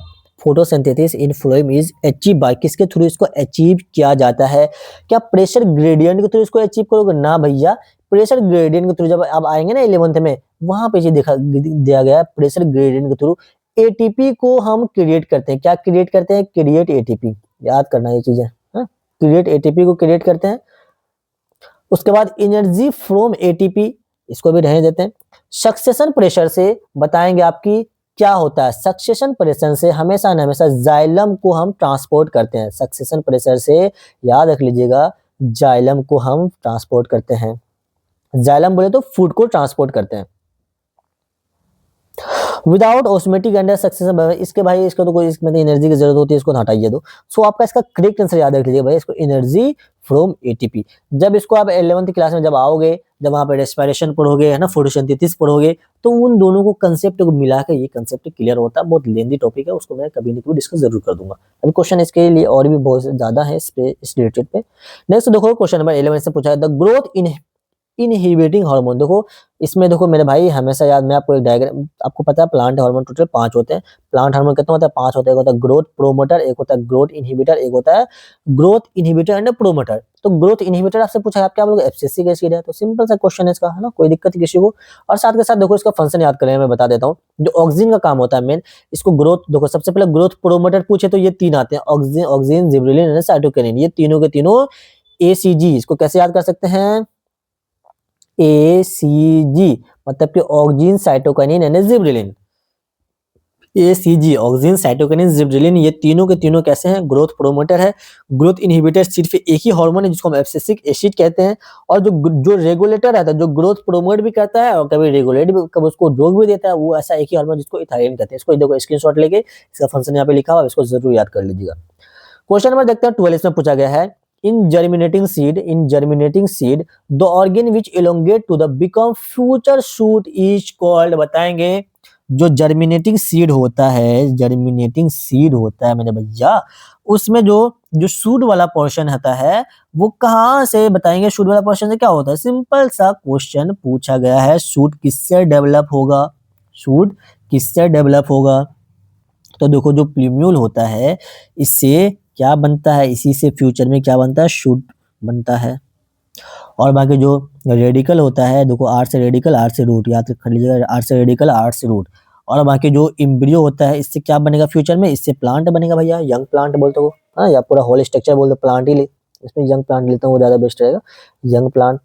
photosynthesis in phloem is achieve by, किसके थ्रू इसको अचीव किया जाता है? क्या प्रेशर ग्रेडियंट के थ्रू इसको अचीव करोगे? ना भैया, प्रेशर ग्रेडियंट के थ्रू जब आप आएंगे ना 11th में, वहां पे दिया गया है प्रेशर ग्रेडियंट के थ्रू एटीपी को हम क्रिएट करते हैं। क्या क्रिएट करते हैं? क्रिएट एटीपी, याद करना ये चीजें, क्रिएट एटीपी को क्रिएट करते हैं। उसके बाद एनर्जी फ्रॉम एटीपी, इसको भी रहने देते हैं। सक्सेशन प्रेशर से बताएंगे आपकी क्या होता है? सक्सेशन प्रेशर से हमेशा न हमेशा जाइलम को हम ट्रांसपोर्ट करते हैं। सक्सेशन प्रेशर से याद रख लीजिएगा, जाइलम को हम ट्रांसपोर्ट करते हैं। जाइलम बोले तो फूड को ट्रांसपोर्ट करते हैं। विदाउट ऑस्मेटिक एंड सक्सेशन, इसके भाई इसको तो कोई इसमें एनर्जी की जरूरत होती है, इसको हटाइए दो। सो आपका इसका करेक्ट आंसर याद रख लीजिए भाई, इसको एनर्जी फ्रॉम एटीपी। जब इसको आप 11th क्लास में जब आओगे, जब वहां पे रेस्पिरेशन पढ़ोगे, है ना, फोटोसिंथेसिस पढ़ोगे, तो उन दोनों को कंसेप्ट को मिलाकर ये कंसेप्ट क्लियर होता है। बहुत लेंदी टॉपिक है, उसको मैं कभी न कभी डिस्कस जरूर कर दूंगा। अभी क्वेश्चन इसके लिए और भी बहुत ज्यादा है इस रिलेटेड पे। नेक्स्ट देखो, क्वेश्चन नंबर 11 से पूछा है, the growth in inhibiting hormone. देखो इसमें देखो मेरे भाई हमेशा याद, मैं आपको एक डायग्राम, आपको पता है प्लांट हार्मोन टोटल 5 होते हैं। प्लांट हार्मोन कितने होता है? 5 होता है। एक होता है ग्रोथ प्रोमोटर, एक होता है ग्रोथ इनहिबिटर, एक होता है ग्रोथ इनहिबिटर एंड प्रोमोटर। तो ग्रोथ इनहिबिटर आपसे पूछा है, आप क्या बोलोगे? एब्सिसिक एसिड है। तो सिंपल सा क्वेश्चन है इसका, है ना, कोई दिक्कत किसी को। और साथ के साथ देखो इसका फंक्शन याद करें, मैं बता देता हूँ। जो ऑक्सीजन का काम होता है मेन, इसको ग्रोथ, देखो सबसे पहले ग्रोथ प्रोमोटर पूछे तो ये 3 आते हैं, oxygen, oxygen, gibberellin and cytokinin. ये तीनों के तीनों एसीजी। इसको कैसे याद कर सकते हैं? एसीजी मतलब कि oxygen, cytokinin and gibberellin. ACG, oxygen, cytokinin, gibberellin, ये तीनों के तीनों कैसे हैं? ग्रोथ प्रोमोटर है। ग्रोथ इनहिबिटर सिर्फ एक ही हार्मोन है जिसको हम एब्सिसिक एसिड कहते हैं। और जो रेगुलेटर रहता है, जो ग्रोथ प्रोमोट भी करता है और कभी रेगुलेट भी, कभी उसको रोक भी देता है, वो ऐसा एक ही हार्मोन जिसको इथाइलिन कहते हैं। इसको देखो स्क्रीनशॉट लेके इसका फंक्शन यहाँ पे लिखा हुआ है, इसको जरूर याद कर लीजिएगा। क्वेश्चन नंबर देखते हैं 12, इसमें पूछा गया है, in germinating seed the organ which elongate to the become future shoot is called. बताएंगे जो जर्मिनेटिंग सीड होता है मेरे भैया, उसमें जो जो शूट वाला पोर्शन होता है वो कहाँ से, बताएंगे शूट वाला पोर्शन से क्या होता है? सिंपल सा क्वेश्चन पूछा गया है, शूट किससे डेवलप होगा? शूट किससे डेवलप होगा? तो देखो जो प्लूम्यूल होता है इससे क्या बनता है? इसी से फ्यूचर में क्या बनता है? शूट बनता है। और बाकी जो रेडिकल होता है, देखो आर से रेडिकल, आर से रूट, याद कर लीजिएगा, आर से रेडिकल, आर से रूट। और बाकी जो एम्ब्रियो होता है इससे क्या बनेगा फ्यूचर में? इससे प्लांट बनेगा भैया, यंग प्लांट बोलते हो, हाँ, या पूरा होल स्ट्रक्चर बोलते, प्लांट ही ले, इसमें यंग प्लांट लेता हूँ वो ज्यादा बेस्ट रहेगा, यंग प्लांट।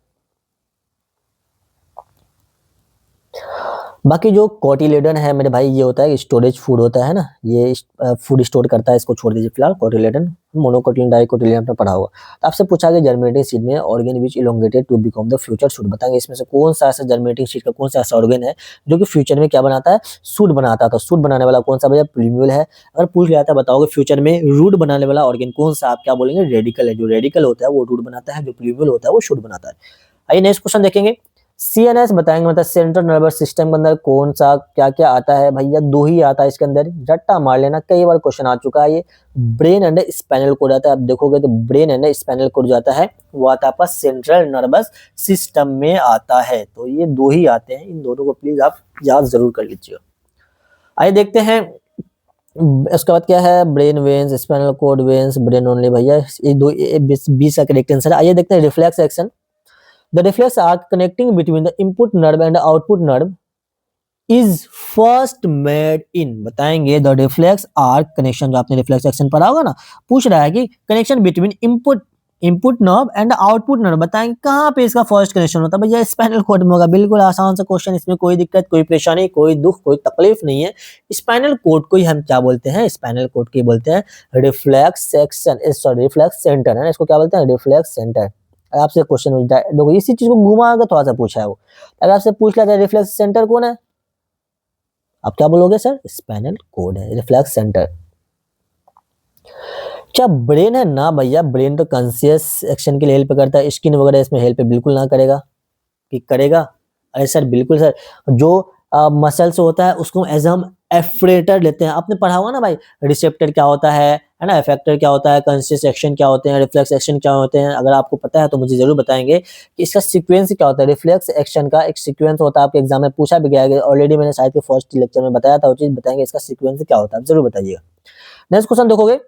बाकी जो कोटिलेडन है मेरे भाई, ये होता है स्टोरेज फूड होता है ना, ये फूड स्टोर करता है, इसको छोड़ दीजिए फिलहाल। कोटिलेडन, मोनोकोटिलियन, डाइकोटिलियन आपने पढ़ा होगा। तो आपसे पूछा गया जर्मिनेटिंग सीड में organ which elongated to become the future shoot. बताएंगे इसमें से कौन सा ऐसा जर्मिनेटिंग सीड का कौन सा ऐसा ऑर्गन है जो कि फ्यूचर में क्या बनाता है? शूट बनाता है। तो शूट बनाने वाला कौन सा भैया? प्लूम्यूल है। अगर पूछ लिया था बताओगे फ्यूचर में रूट बनाने वाला ऑर्गन कौन सा, आप क्या बोलेंगे? रेडिकल है। जो रेडिकल होता है वो रूट बनाता है, जो प्लूम्यूल होता है वो शूट बनाता है। आइए नेक्स्ट क्वेश्चन देखेंगे। सीएनएस बताएंगे, मतलब सेंट्रल नर्वस सिस्टम के अंदर कौन सा क्या क्या आता है भैया? 2 ही आता है इसके अंदर, रट्टा मार लेना, कई बार क्वेश्चन आ चुका है ये। ब्रेन एंड स्पाइनल कोड आता है, आप देखोगे तो ब्रेन एंड स्पाइनल कोड जो आता है वो आता है आपका सेंट्रल नर्वस सिस्टम में आता है। तो ये 2 ही आते हैं, इन दोनों को प्लीज आप याद जरूर कर लीजिएगा। आइए देखते हैं उसके बाद क्या है, brain veins, spinal cord veins, brain only भैया, ये 20 का करेक्ट आंसर है। आइए देखते हैं reflex action. The reflex arc connecting between the input nerve and the output nerve is first made in। बताएंगे द रिफ्लेक्स आर्क कनेक्शन, जो आपने रिफ्लेक्स एक्शन पढ़ा होगा ना, पूछ रहा है कि connection between input nerve and output nerve, बताएंगे कहाँ पे इसका फर्स्ट कनेक्शन होता है भैया? स्पाइनल कॉर्ड में होगा। बिल्कुल आसान सा क्वेश्चन, इसमें कोई दिक्कत, कोई परेशानी, कोई दुख, कोई तकलीफ नहीं है। स्पाइनल कॉर्ड को ही हम क्या बोलते हैं? स्पाइनल कॉर्ड को बोलते हैं reflex section, sorry reflex centre, है ना, इसको क्या बोलते हैं? Reflex centre. आपसे क्वेश्चन देखो इसी चीज को घुमा के थोड़ा सा पूछा है वो, अगर आपसे पूछ लिया जाए रिफ्लेक्स सेंटर कौन है, आप क्या बोलोगे? सर स्पाइनल कॉर्ड है रिफ्लेक्स सेंटर। क्या ब्रेन है? ना भैया, ब्रेन तो कॉन्शियस एक्शन के लिए हेल्प करता है, स्किन वगैरह इसमें हेल्प बिल्कुल ना करेगा। कि करेगा? अरे सर बिल्कुल सर, जो मसल्स होता है उसको एज हम एफ्रेटर लेते हैं। आपने पढ़ा होगा ना भाई, रिसेप्टर क्या होता है ना, इफेक्टर क्या होता है, कॉन्शियस एक्शन क्या होते हैं, रिफ्लेक्स एक्शन क्या होते हैं। अगर आपको पता है तो मुझे जरूर बताएंगे कि इसका सीक्वेंस क्या होता है। रिफ्लेक्स एक्शन का एक सीक्वेंस होता है, आपके एग्जाम में पूछा भी गया है, ऑलरेडी मैंने शायद के फर्स्ट लेक्चर में बताया था वो चीज, बताएंगे इसका सीक्वेंस क्या होता है, जरूर बताइएगा। नेक्स्ट क्वेश्चन देखोगे,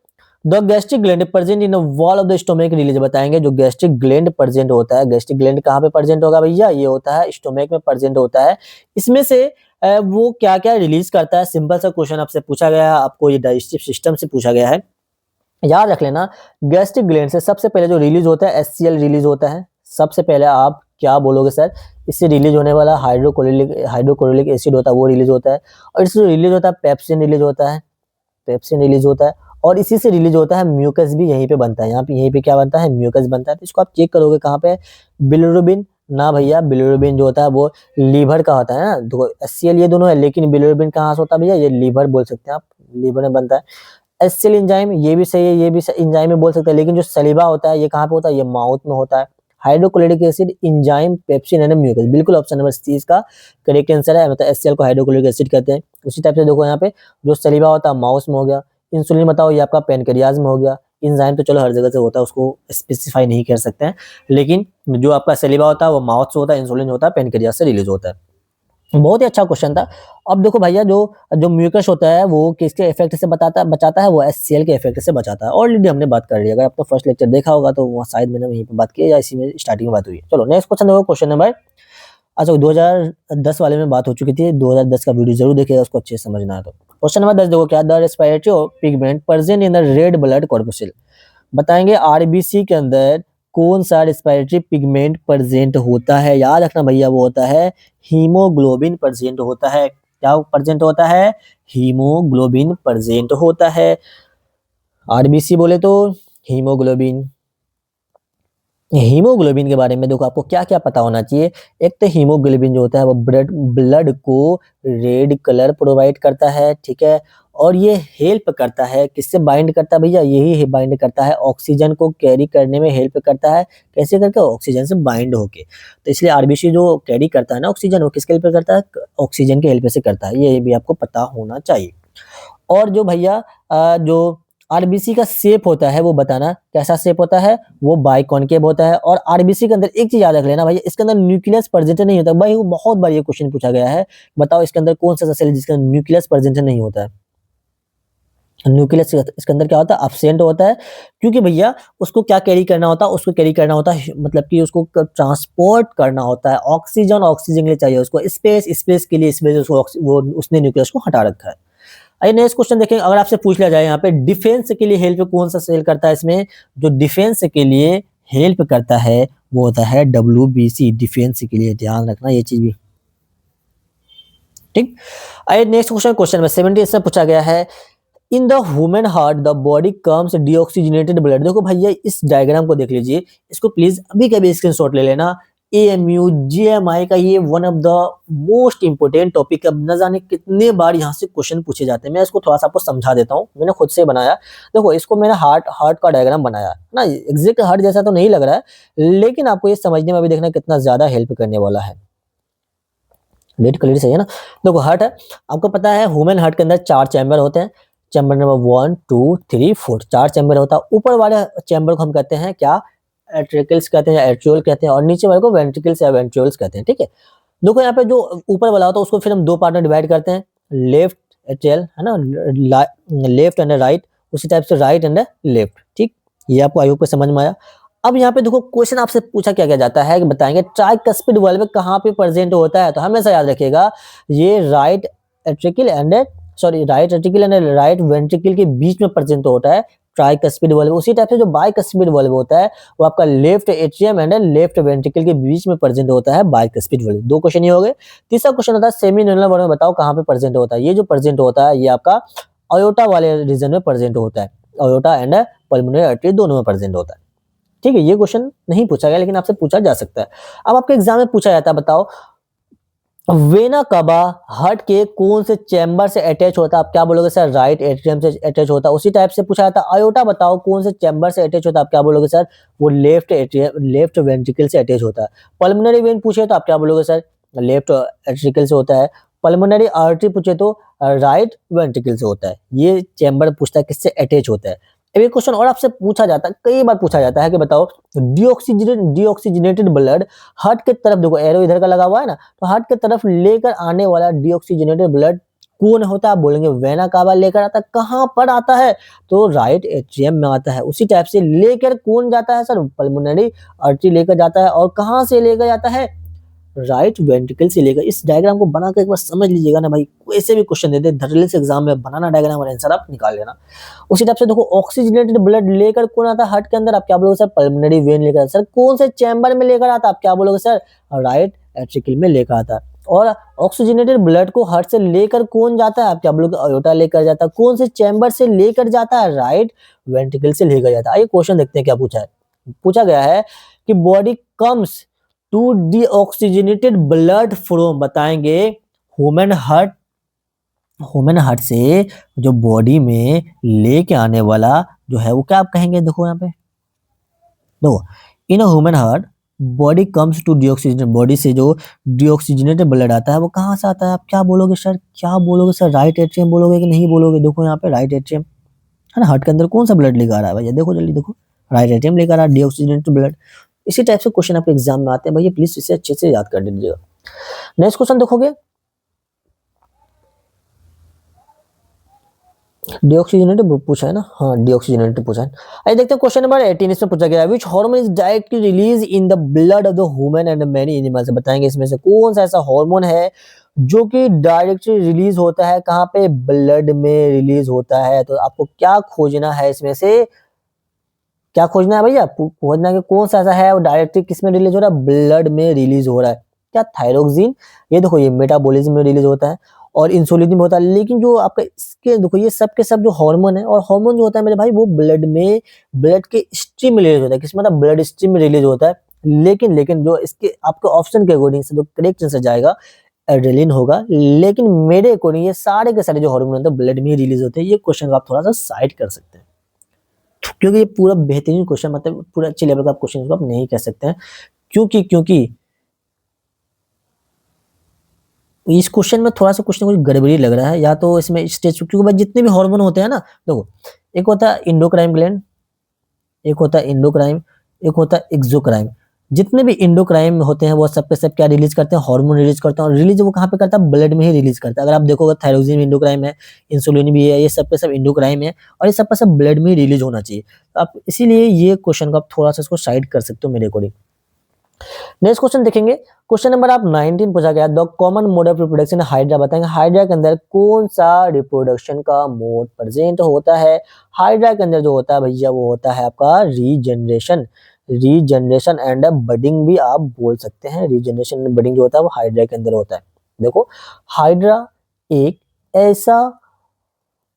the gastric gland present in the wall of the stomach release. बताएंगे जो गैस्ट्रिक ग्लैंड प्रेजेंट होता है, गैस्ट्रिक ग्लैंड कहाँ पे प्रेजेंट होगा भैया? ये होता है स्टोमक में प्रेजेंट होता है। इसमें से वो क्या क्या रिलीज करता है? सिंपल सा क्वेश्चन आपसे पूछा गया है, आपको ये डाइजेस्टिव सिस्टम से पूछा गया है, याद रख लेना। गैस्ट्रिक ग्लैंड से सबसे पहले जो रिलीज होता है HCl रिलीज होता है। सबसे पहले आप क्या बोलोगे सर? इससे रिलीज होने वाला हाइड्रोक्लोरिक एसिड होता है वो रिलीज होता है। और इससे रिलीज होता है पेप्सिन रिलीज होता है, पेप्सिन रिलीज होता है। और इसी से रिलीज होता है म्यूकस भी, यहीं पे बनता है, यहाँ पे यहीं पे क्या बनता है? म्यूकस बनता है। तो इसको आप चेक करोगे कहाँ पे? बिलिरुबिन, ना भैया, बिलिरुबिन जो होता है वो लीवर का होता है ना। देखो HCl ये दोनों है, लेकिन बिलिरुबिन कहाँ से होता है भैया? ये लीवर बोल सकते हैं आप, लीवर में बनता है। HCl एंजाइम ये भी सही है, ये भी एंजाइम में बोल सकते हैं, लेकिन जो सलीवा होता है ये कहाँ पे होता है? ये माउथ में होता है। Hydrochloric acid, enzyme, pepsin and mucus, बिल्कुल ऑप्शन नंबर सी इसका करेक्ट आंसर है। मतलब HCl को हाइड्रोक्लोरिक एसिड कहते हैं। उसी टाइप से देखो यहाँ पे जो सलीवा होता है माउस में हो गया। इंसुलिन बताओ ये आपका पेनक्रियाज में हो गया। एंजाइम तो चलो हर जगह से होता है, उसको स्पेसिफाई नहीं कर सकते हैं, लेकिन जो आपका सेलिवा होता है वो माउथ से होता है, इंसुलिन होता है पेनक्रियास से रिलीज होता है। बहुत ही अच्छा क्वेश्चन था। अब देखो भैया जो जो म्यूकस होता है वो किसके इफेक्ट से बचाता है, वो एचसीएल के इफेक्ट से बचाता है। ऑलरेडी हमने बात कर ली, अगर आपने फर्स्ट लेक्चर देखा होगा तो वहाँ शायद मैंने वहीं पे बात की है या इसी में स्टार्टिंग में बात हुई है। चलो नेक्स्ट क्वेश्चन देखो, क्वेश्चन नंबर, अच्छा 2010 वाले में बात हो चुकी थी, 2010 का वीडियो जरूर देखिएगा, उसको अच्छे से समझना है तो। क्वेश्चन नंबर 10 देखो, क्या the respiratory pigment present in the red blood corpuscle, बताएंगे आरबीसी के अंदर कौन सा रेस्पिरेटरी पिगमेंट प्रेजेंट होता है। याद रखना भैया, वो होता है हीमोग्लोबिन प्रेजेंट होता है। क्या प्रेजेंट होता है? हीमोग्लोबिन प्रेजेंट होता है। आरबीसी बोले तो हीमोग्लोबिन। हीमोग्लोबिन के बारे में देखो आपको क्या क्या पता होना चाहिए। एक तो हीमोग्लोबिन जो होता है वो ब्लड को रेड कलर प्रोवाइड करता है, ठीक है, और ये हेल्प करता है, किससे बाइंड करता है भैया? यही बाइंड करता है, ऑक्सीजन को कैरी करने में हेल्प करता है। कैसे करके? ऑक्सीजन से बाइंड होके। तो इसलिए आरबीसी जो कैरी करता है ना ऑक्सीजन, वो किसके हेल्प करता है? ऑक्सीजन के हेल्प से करता है, ये भी आपको पता होना चाहिए। और जो भैया जो आरबीसी का शेप होता है वो बताना, कैसा शेप होता है? वो बाइकॉनकेव होता है। और आरबीसी के अंदर एक चीज याद रख लेना भैया, इसके अंदर न्यूक्लियस प्रेजेंट नहीं होता। भाई बहुत बार ये क्वेश्चन पूछा गया है, बताओ इसके अंदर कौन सा सेल है जिसका न्यूक्लियस प्रेजेंट नहीं होता है? न्यूक्लियस इसके अंदर क्या होता है? एब्सेंट होता है, क्योंकि भैया उसको क्या कैरी करना होता है? उसको कैरी करना होता है, मतलब कि उसको ट्रांसपोर्ट करना होता है। ऑक्सीजन ऑक्सीजन के लिए चाहिए, उसको स्पेस स्पेस के लिए स्पेस, उसको वो उसने न्यूक्लियस को हटा रखा है। आइए नेक्स्ट क्वेश्चन देखें, अगर आपसे पूछ लिया जाए यहाँ पे डिफेंस के लिए हेल्प कौन सा सेल करता है, इसमें जो डिफेंस के लिए हेल्प करता है वो होता है डब्ल्यूबीसी, डिफेंस के लिए, ध्यान रखना ये चीज भी, ठीक। आइए नेक्स्ट क्वेश्चन, क्वेश्चन नंबर 70 इसमें पूछा गया है, in the human heart the body comes deoxygenated blood. देखो भैया इस डायग्राम को देख लीजिए, इसको प्लीज अभी कभी स्क्रीनशॉट ले लेना। एएमयू जीएमआई का ये one of the most important topic, अब न जाने कितने बार यहाँ से क्वेश्चन पूछे जाते हैं। मैं इसको थोड़ा सा आपको समझा देता हूँ, मैंने खुद से बनाया। देखो इसको मैंने हार्ट का डायग्राम बनाया ना, एग्जैक्ट हार्ट जैसा तो नहीं लग रहा है, लेकिन आपको ये समझने में अभी देखना कितना ज्यादा हेल्प करने वाला है। डेट क्लियर सही है ना? देखो हार्ट है, आपको पता है ह्यूमन हार्ट के अंदर 4 चैम्बर होते हैं। चैम्बर नंबर 1 2 3 4, 4 चैम्बर होता है। ऊपर वाले चैम्बर को हम कहते हैं क्या? एट्रिकल्स कहते हैं या एट्रियोल कहते हैं, और नीचे वाले को वेंट्रिकल्स या वेंट्रियोल्स कहते हैं, ठीक है। देखो यहाँ पे जो ऊपर वाला होता है उसको फिर हम 2 पार्ट में डिवाइड करते हैं, लेफ्ट एट्रियल है ना, लेफ्ट एंड राइट, उसी टाइप से राइट एंड लेफ्ट, ठीक। ये आपको आई होप समझ में आया। अब यहाँ पे देखो क्वेश्चन आपसे पूछा क्या क्या जाता है कि बताएंगे ट्राइकस्पिड वाल्व कहाँ पे प्रेजेंट होता है, तो हमेशा याद रखिएगा ये राइट एट्रिकल एंड राइट वेंट्रिकल के बीच में प्रेजेंट होता है ट्राइकस्पिड वाल्व। उसी टाइप से जो बाइकस्पिड वाल्व होता है वो आपका left atrium and left ventricle के बीच में प्रेजेंट होता है बाइकस्पिड वाल्व। 2 क्वेश्चन ही हो गए। तीसरा क्वेश्चन होता है सेमीनल वाल्व में बताओ कहाँ पे प्रेजेंट होता है। ये जो प्रेजेंट होता है ये आपका अयोटा वाले रीजन में प्रेजेंट होता है, अयोटा एंड पल्मोनरी आर्टरी दोनों में प्रेजेंट होता है, ठीक है। ये क्वेश्चन नहीं पूछा गया लेकिन आपसे पूछा जा सकता है। अब आपके एग्जाम में पूछा जाता है, बताओ वेना कवा हार्ट के कौन से चैम्बर से अटैच होता है? आप क्या बोलोगे सर? राइट एट्रियम से अटैच होता है। उसी टाइप से पूछा जाता है आयोटा बताओ कौन से चैम्बर से अटैच होता है? आप क्या बोलोगे सर? वो लेफ्ट एट्रियम लेफ्ट वेंट्रिकल से अटैच होता है। पल्मोनरी वेन पूछे तो आप क्या बोलोगे सर? लेफ्ट एट्रिकल से होता है। पल्मोनरी आर्टरी पूछे तो राइट वेंट्रिकल से होता है। ये चैम्बर पूछता है किससे अटैच होता है। अब एक क्वेश्चन और आपसे पूछा जाता है, कई बार पूछा जाता है कि बताओ डीऑक्सीजनेटेड ब्लड हार्ट के तरफ, देखो एरो इधर का लगा हुआ है ना, तो हार्ट के तरफ लेकर आने वाला डीऑक्सीजनेटेड ब्लड कौन होता है? आप बोलेंगे वेना कावा लेकर आता है। कहाँ पर आता है? तो राइट एट्रियम में आता है। उसी टाइप से लेकर कौन जाता है सर? पल्मोनरी आर्टरी लेकर जाता है। और कहाँ से लेकर जाता है? राइट वेंट्रिकल से लेकर। इस डायग्राम को बनाकर एक बार समझ लीजिएगा ना भाई, ऐसे भी क्वेश्चन देते धड़ल्ले से एग्जाम में, बनाना डायग्राम और आंसर आप निकाल लेना। उसी टाइप से देखो ऑक्सीजनेटेड ब्लड लेकर कौन आता है हार्ट के अंदर? आप क्या बोलोगे सर? पल्मोनरी वेन लेकर। सर कौन से चैम्बर में लेकर आता है? आप क्या बोलोगे सर? राइट एट्रिकल में लेकर आता है। और ऑक्सीजनेटेड ब्लड को हार्ट से लेकर कौन जाता है? आप क्या बोलोगे? अयोटा लेकर जाता है। कौन से चैम्बर से लेकर जाता है? राइट वेंट्रिकल से लेकर जाता है। आइए क्वेश्चन देखते हैं क्या पूछा है। पूछा गया है कि body comes to deoxygenated blood from, बताएंगे ह्यूमन हार्ट से जो बॉडी में लेके आने वाला जो है वो क्या आप कहेंगे? देखो यहाँ पे देखो, in human heart body comes to deoxygenated, body से जो डीऑक्सीजनेटेड ब्लड आता है वो कहाँ से आता है? आप क्या बोलोगे सर? क्या बोलोगे सर? राइट एट्रियम बोलोगे कि नहीं बोलोगे? देखो यहाँ पे राइट एट्रियम, है ना, हार्ट के अंदर कौन सा ब्लड लेकर आ रहा है भैया, देखो जल्दी देखो, राइट एट्रियम लेकर आ रहा है, डीऑक्सीजनेटेड ब्लड। इसी टाइप से क्वेश्चन आपके एग्जाम में आते हैं भैया, प्लीज इसे अच्छे से याद कर लीजिएगा। नेक्स्ट क्वेश्चन देखोगे, डीऑक्सीजनेटेड पूछा है ना, हाँ डीऑक्सीजनेटेड पूछा है। आइए देखते हैं क्वेश्चन नंबर 18, इसमें पूछा गया है which hormone is directly release in the blood of the human and many animals. बताएंगे इसमें से कौन सा ऐसा हार्मोन है जो कि डायरेक्टली रिलीज होता है, कहाँ पे, ब्लड में रिलीज होता है। तो आपको क्या खोजना है इसमें से, क्या खोजना है भैया, खोजना है कि कौन सा ऐसा है वो डायरेक्टली किस में रिलीज हो रहा है, ब्लड में रिलीज हो रहा है। क्या, थायरोक्सिन, ये देखो ये मेटाबॉलिज्म में रिलीज होता है और इंसुलिन में होता है। लेकिन जो आपका इसके देखो ये सब के सब जो हार्मोन है, और हार्मोन जो होता है मेरे भाई वो ब्लड में, ब्लड के स्ट्रीम में रिलीज होता है, किस मतलब ब्लड स्ट्रीम में रिलीज होता है। लेकिन लेकिन जो इसके आपके ऑप्शन के अकॉर्डिंग से जो करेक्ट आंसर जाएगा एड्रेलिन होगा। लेकिन मेरे अकॉर्डिंग ये सारे के सारे जो हार्मोन होते हैं ब्लड में ही रिलीज होते हैं। ये क्वेश्चन आप थोड़ा सा साइड कर सकते हैं, क्योंकि ये पूरा बेहतरीन क्वेश्चन, मतलब पूरा अच्छे लेवल का क्वेश्चन को आप नहीं कह सकते हैं। क्योंकि क्योंकि इस क्वेश्चन में थोड़ा सा कुछ ना कुछ गड़बड़ी लग रहा है, या तो इसमें स्टेज, क्योंकि भाई जितने भी हार्मोन होते हैं ना, देखो एक होता है इंडोक्राइन ग्लैंड, एक होता है इंडोक्राइन, एक होता है एक्सोक्राइन। जितने भी इंडोक्राइन होते हैं वो सब के सब क्या रिलीज करते हैं, हार्मोन रिलीज करते हैं। और रिलीज वो कहाँ पे करता है, ब्लड में ही रिलीज करता है। अगर आप देखोगे थायरोक्सिन इंडोक्राइन है, इंसुलिन भी है, ये सब के सब इंडोक्राइन है और ये सब का सब ब्लड में ही रिलीज होना चाहिए। तो आप इसीलिए ये क्वेश्चन को आप थोड़ा सा इसको साइड कर सकते हो मेरे अकॉर्डिंग। नेक्स्ट क्वेश्चन देखेंगे, क्वेश्चन नंबर आप 19 पूछा गया, the common mode of reproduction hydra. बताएंगे हाइड्रा के अंदर कौन सा रिप्रोडक्शन का मोड प्रेजेंट होता है। हाइड्रा के अंदर जो होता है भैया वो होता है आपका रीजनरेशन, रीजनरेशन एंड बडिंग भी आप बोल सकते हैं। रीजनरेशन एंड बडिंग जो होता है वो हाइड्रा के अंदर होता है। देखो हाइड्रा एक ऐसा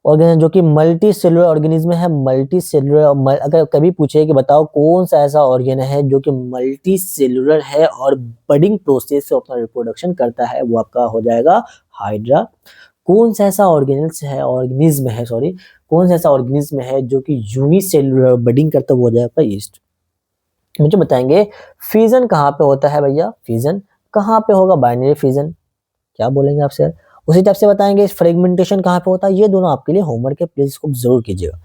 ऑर्गेनिज्म जो कि मल्टी सेलुलर ऑर्गेनिज्म है, मल्टी सेलुलर। अगर कभी पूछे कि बताओ कौन सा ऐसा ऑर्गेन है जो कि मल्टी सेलुलर है और बडिंग प्रोसेस से अपना रिप्रोडक्शन करता है, वो आपका हो जाएगा हाइड्रा। कौन सा ऐसा ऑर्गेनिज्म है सॉरी, कौन सा ऐसा ऑर्गेनिज्म है जो कि यूनिसेलुलर बडिंग करता है, वो हो जाएगा ईस्ट। मुझे बताएंगे फिजन कहाँ पे होता है भैया, फिजन कहाँ पे होगा, बाइनरी फिजन, क्या बोलेंगे आपसे यार। उसी टाइप से बताएंगे फ्रेगमेंटेशन कहाँ पे होता है। ये दोनों आपके लिए होमवर्क है, प्लीज इसको जरूर कीजिएगा।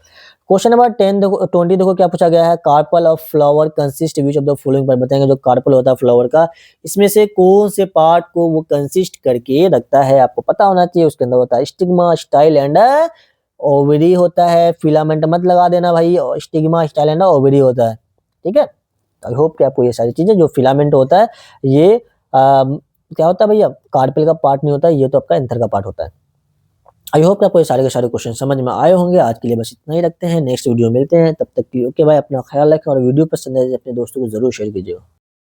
क्वेश्चन नंबर 10 देखो, 20 देखो क्या पूछा गया है, carpel of flower consist which of the following पर। बताएंगे जो कार्पल होता है फ्लावर का, इसमें से कौन से पार्ट को वो कंसिस्ट करके रखता है, आपको पता होना चाहिए। उसके अंदर होता है स्टिग्मा, स्टाइल एंड ओवरी होता है। फिलामेंट मत लगा देना भाई, स्टिग्मा, स्टाइल एंड ओवरी होता है, ठीक है। आई होप कि आपको ये सारी चीजें, जो फिलामेंट होता है ये क्या होता है भैया, कार्पेल का पार्ट नहीं होता है, ये तो आपका एंथर का पार्ट होता है। आई होप कि आपको ये सारे के सारे क्वेश्चन समझ में आए होंगे। आज के लिए बस इतना ही रखते हैं, नेक्स्ट वीडियो मिलते हैं, तब तक के लिए ओके भाई, अपना ख्याल रखें और वीडियो पसंद है अपने दोस्तों को जरूर शेयर कीजिएगा।